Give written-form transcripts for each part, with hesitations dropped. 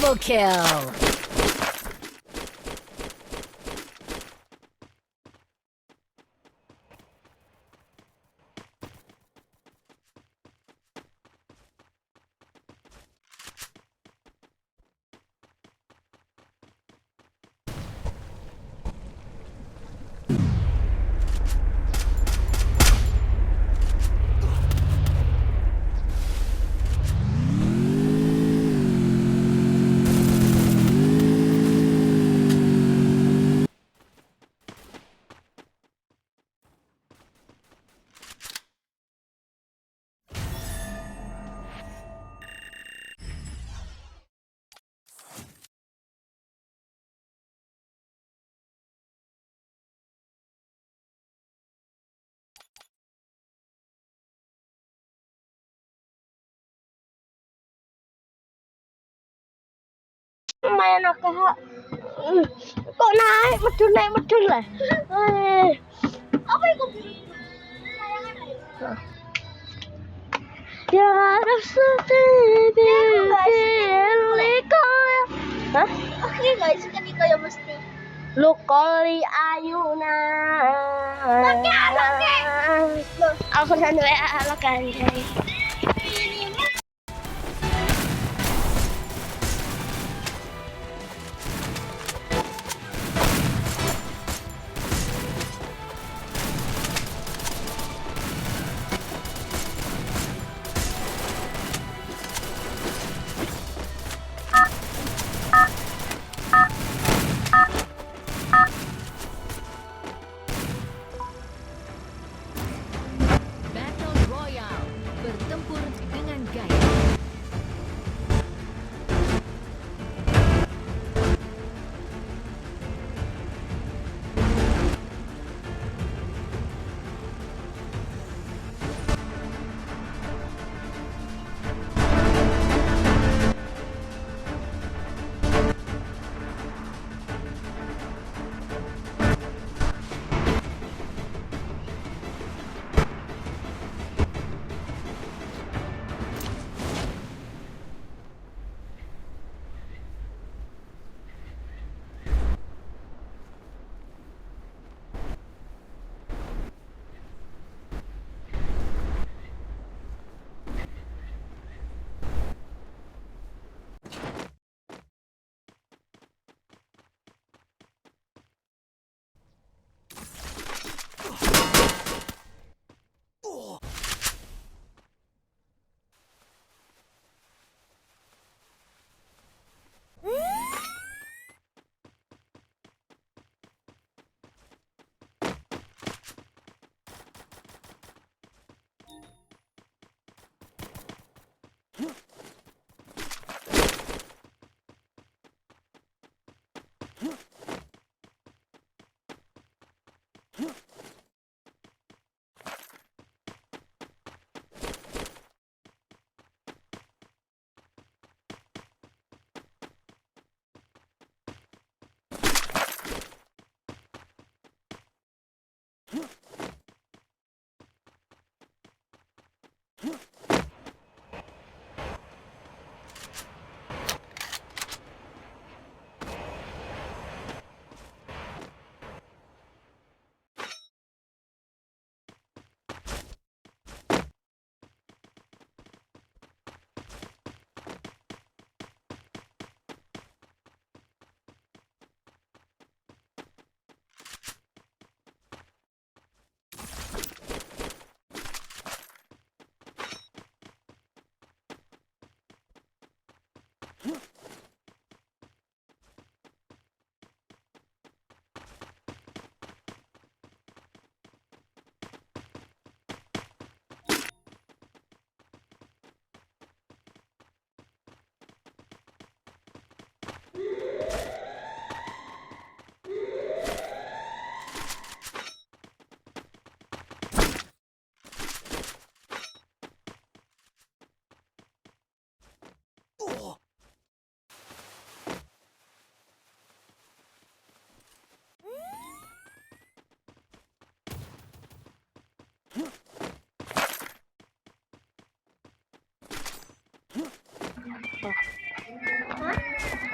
Double kill. Main aku kok naik medun lah. Apa itu? Ya harus hah? Oke guys, ketika ya mesti lukoli ayuna. Oke. Aku sampai ala guys. Battle Royale. Bertempur dengan gaya.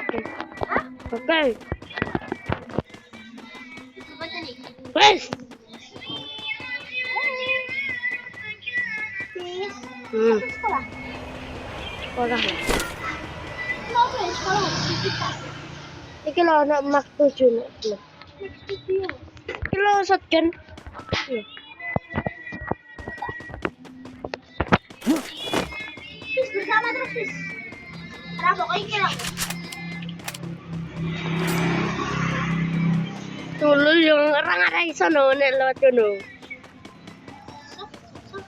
Oke. Baca nih. Wes. Sis. Hmm. Sekolah. Sekolah. Kenapa ya sekolah aktivitas? Iki lho anak mak 7 nek. Studio. Iki lho shotgun. Iya. Sis bersama terus sis. Nah pokoknya kira. Tulul yung orang ada iso no nek lewat kono. Sok, sok.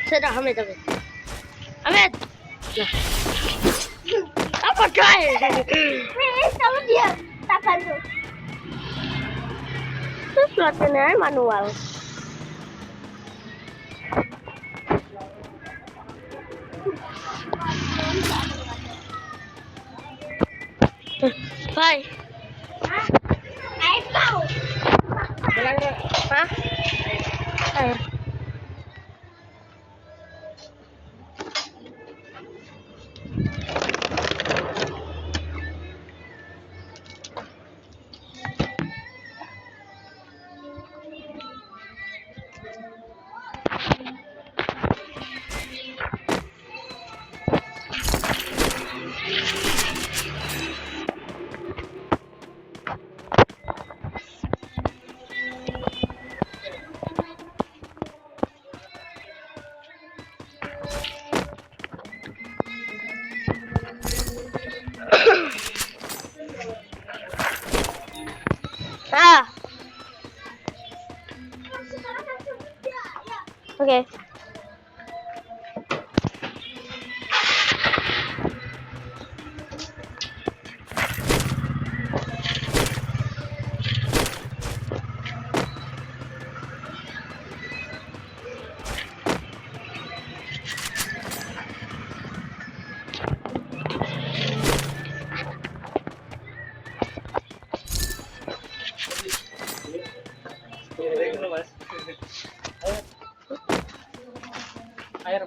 Sudah Hamid. Hamid. Nah. Apa coy? Sis, kamu diam. Tak bantu. Terus latihannya manual. Bye. Hah? Ayo kau. Hah? Air. Ah, oke. Air.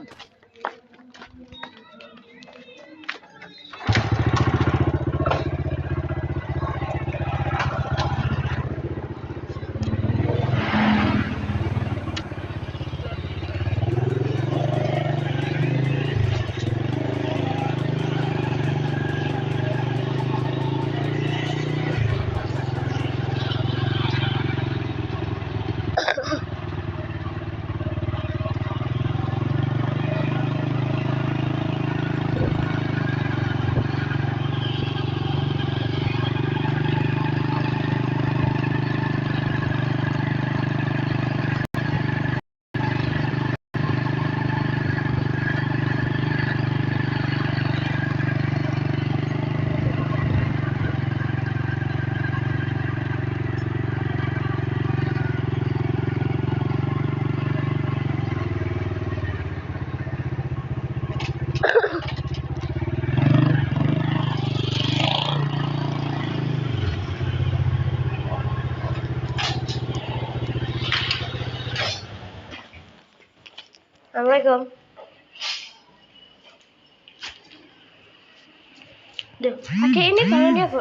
Assalamualaikum. Duh, pakai ini balonnya, Bu.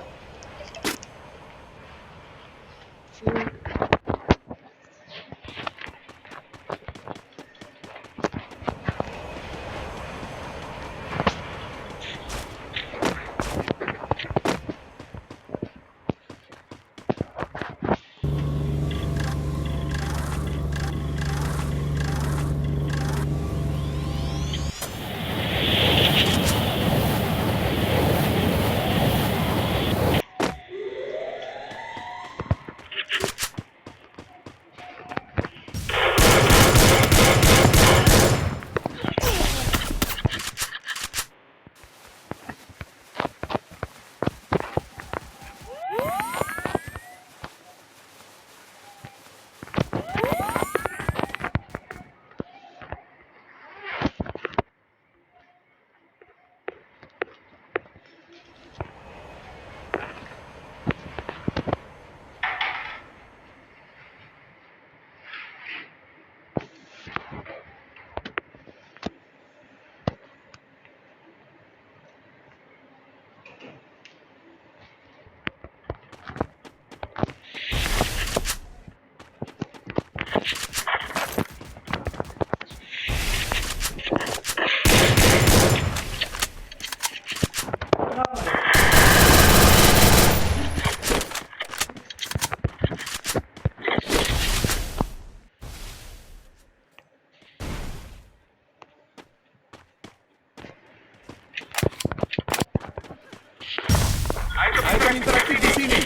Item interaktif di sini.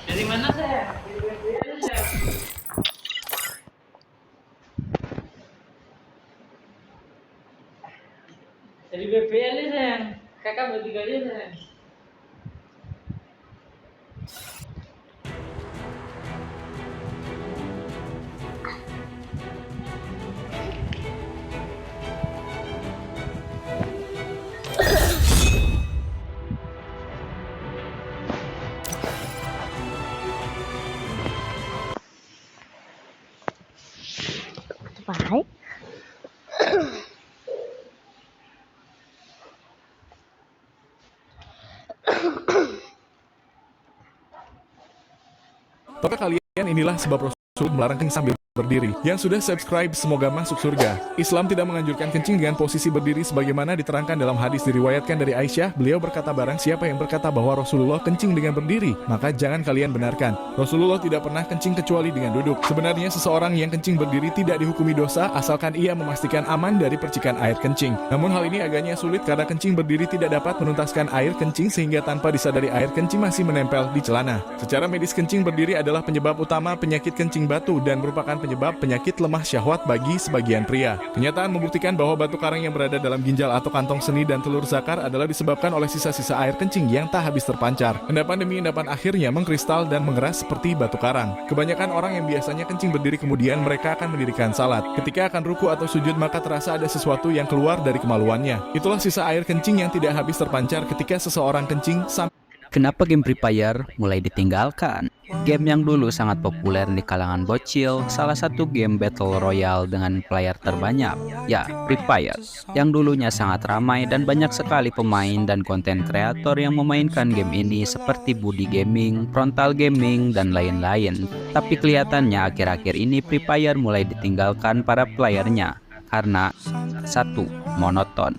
Dari mana saya? Dari BPL nih sayang. Kakak bertiga aja sayang. Bye. Tahukah kalian inilah sebab Rasul melarang kencing sambil berdiri. Yang sudah subscribe semoga masuk surga. Islam tidak menganjurkan kencing dengan posisi berdiri sebagaimana diterangkan dalam hadis diriwayatkan dari Aisyah. Beliau berkata, barang siapa yang berkata bahwa Rasulullah kencing dengan berdiri, maka jangan kalian benarkan. Rasulullah tidak pernah kencing kecuali dengan duduk. Sebenarnya seseorang yang kencing berdiri tidak dihukumi dosa asalkan ia memastikan aman dari percikan air kencing. Namun hal ini agaknya sulit karena kencing berdiri tidak dapat menuntaskan air kencing sehingga tanpa disadari air kencing masih menempel di celana. Secara medis kencing berdiri adalah penyebab utama penyakit kencing batu dan merupakan penyebab penyakit lemah syahwat bagi sebagian pria. Kenyataan membuktikan bahwa batu karang yang berada dalam ginjal atau kantong seni dan telur zakar adalah disebabkan oleh sisa-sisa air kencing yang tak habis terpancar. Endapan demi endapan akhirnya mengkristal dan mengeras seperti batu karang. Kebanyakan orang yang biasanya kencing berdiri kemudian mereka akan mendirikan salat. Ketika akan ruku atau sujud maka terasa ada sesuatu yang keluar dari kemaluannya. Itulah sisa air kencing yang tidak habis terpancar ketika seseorang kencing sampai. Kenapa game Free Fire mulai ditinggalkan? Game yang dulu sangat populer di kalangan bocil, salah satu game Battle Royale dengan player terbanyak, ya Free Fire, yang dulunya sangat ramai dan banyak sekali pemain dan konten kreator yang memainkan game ini seperti Budi Gaming, Frontal Gaming, dan lain-lain. Tapi kelihatannya akhir-akhir ini Free Fire mulai ditinggalkan para playernya, karena satu, monoton.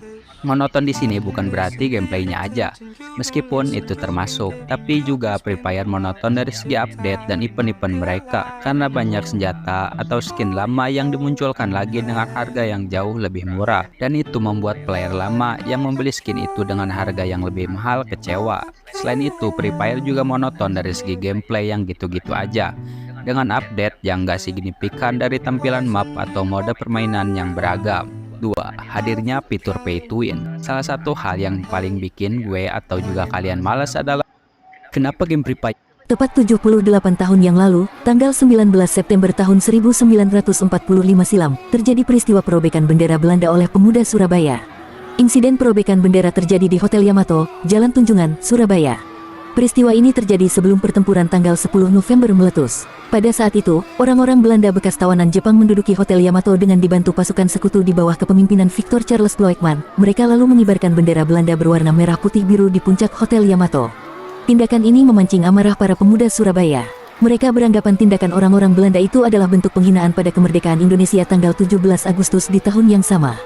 Monoton di sini bukan berarti gameplaynya aja, meskipun itu termasuk, tapi juga Free Fire monoton dari segi update dan event-event mereka, karena banyak senjata atau skin lama yang dimunculkan lagi dengan harga yang jauh lebih murah, dan itu membuat player lama yang membeli skin itu dengan harga yang lebih mahal kecewa. Selain itu, Free Fire juga monoton dari segi gameplay yang gitu-gitu aja, dengan update yang gak signifikan dari tampilan map atau mode permainan yang beragam. 2. Hadirnya fitur pay to win. Salah satu hal yang paling bikin gue atau juga kalian malas adalah kenapa game Free Fire tepat 78 tahun yang lalu, tanggal 19 September tahun 1945 silam, terjadi peristiwa perobekan bendera Belanda oleh pemuda Surabaya. Insiden perobekan bendera terjadi di Hotel Yamato, Jalan Tunjungan, Surabaya. Peristiwa ini terjadi sebelum pertempuran tanggal 10 November meletus. Pada saat itu, orang-orang Belanda bekas tawanan Jepang menduduki Hotel Yamato dengan dibantu pasukan sekutu di bawah kepemimpinan Victor Charles Bloeckman. Mereka lalu mengibarkan bendera Belanda berwarna merah putih biru di puncak Hotel Yamato. Tindakan ini memancing amarah para pemuda Surabaya. Mereka beranggapan tindakan orang-orang Belanda itu adalah bentuk penghinaan pada kemerdekaan Indonesia tanggal 17 Agustus di tahun yang sama.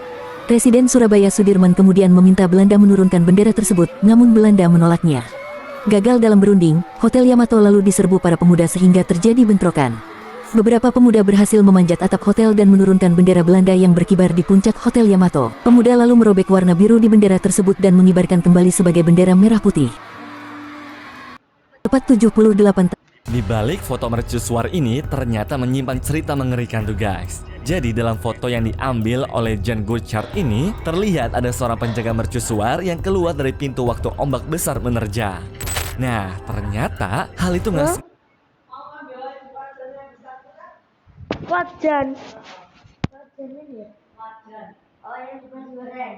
Presiden Surabaya Sudirman kemudian meminta Belanda menurunkan bendera tersebut, namun Belanda menolaknya. Gagal dalam berunding, Hotel Yamato lalu diserbu para pemuda sehingga terjadi bentrokan. Beberapa pemuda berhasil memanjat atap hotel dan menurunkan bendera Belanda yang berkibar di puncak Hotel Yamato. Pemuda lalu merobek warna biru di bendera tersebut dan mengibarkan kembali sebagai bendera merah putih. Tepat 78 Di balik foto mercusuar ini ternyata menyimpan cerita mengerikan tuh guys. Jadi dalam foto yang diambil oleh John Goodchart ini terlihat ada seorang penjaga mercusuar yang keluar dari pintu waktu ombak besar menerjang. Nah ternyata hal itu nggak Wajan. Oh, yang dimakan goreng.